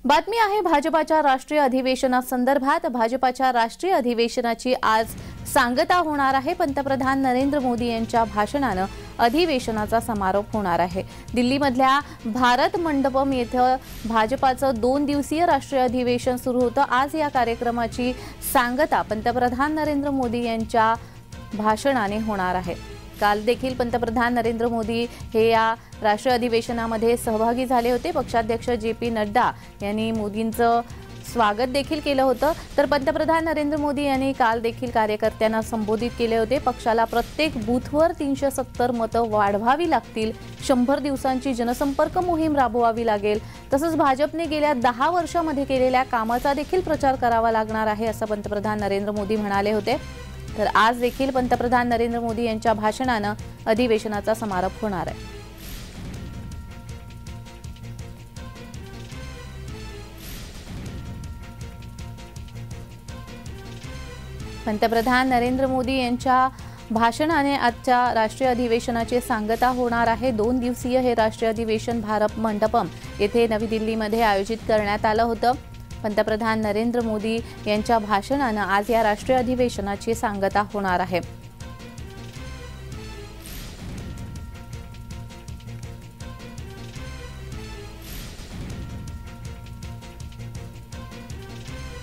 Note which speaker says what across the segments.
Speaker 1: बातमी आहे भाजपाच्या राष्ट्रीय अधिवेशनासंदर्भात। भाजपाच्या राष्ट्रीय अधिवेशनाची आज सांगता होणार आहे। पंतप्रधान नरेंद्र मोदी यांच्या भाषणाने अधिवेशनाचा समारोप होणार आहे। दिल्लीमधल्या भारत मंडपम येथे भाजपाचं 2 दिवसीय राष्ट्रीय अधिवेशन सुरू होतं। आज या कार्यक्रमाची सांगता पंतप्रधान नरेंद्र मोदी यांच्या भाषणाने होणार आहे। काल देखील पंतप्रधान नरेंद्र मोदी हे या राष्ट्रीय अधिवेशनामध्ये सहभागी झाले होते। पक्षाध्यक्ष जे.पी. नड्डा यांनी मोदींचं स्वागत देखील केलं होतं। तर पंतप्रधान नरेंद्र मोदी यांनी काल देखील कार्यकर्त्यांना संबोधित केले होते। पक्षाला प्रत्येक बूथवर 370 मतं वाढवावी लागतील, 100 दिवसांची जनसंपर्क मोहीम राबवावी लागेल, तसंच भाजपने गेल्या 10 वर्षांमध्ये केलेल्या कामाचा देखील प्रचार करावा लागणार आहे, असं पंतप्रधान नरेंद्र मोदी म्हणाले होते। तर आज देखील पंतप्रधान नरेंद्र मोदी यांच्या भाषणाने अधिवेशनाचा समारोप होणार आहे। पंतप्रधान नरेंद्र मोदी यांच्या भाषणाने आजच्या राष्ट्रीय अधिवेशनाची सांगता होणार आहे। 2 दिवसीय हे राष्ट्रीय अधिवेशन भारत मंडपम येथे नवी दिल्लीमध्ये आयोजित करण्यात आलं होतं। पंतप्रधान नरेंद्र मोदी यांच्या भाषणाने आज या राष्ट्रीय अधिवेशनाची सांगता होणार आहे।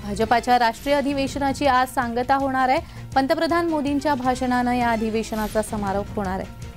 Speaker 1: भाजपाच्या राष्ट्रीय अधिवेशनाची आज सांगता होणार आहे। पंतप्रधान मोदींच्या भाषणाने या अधिवेशनाचा समारोप होणार आहे।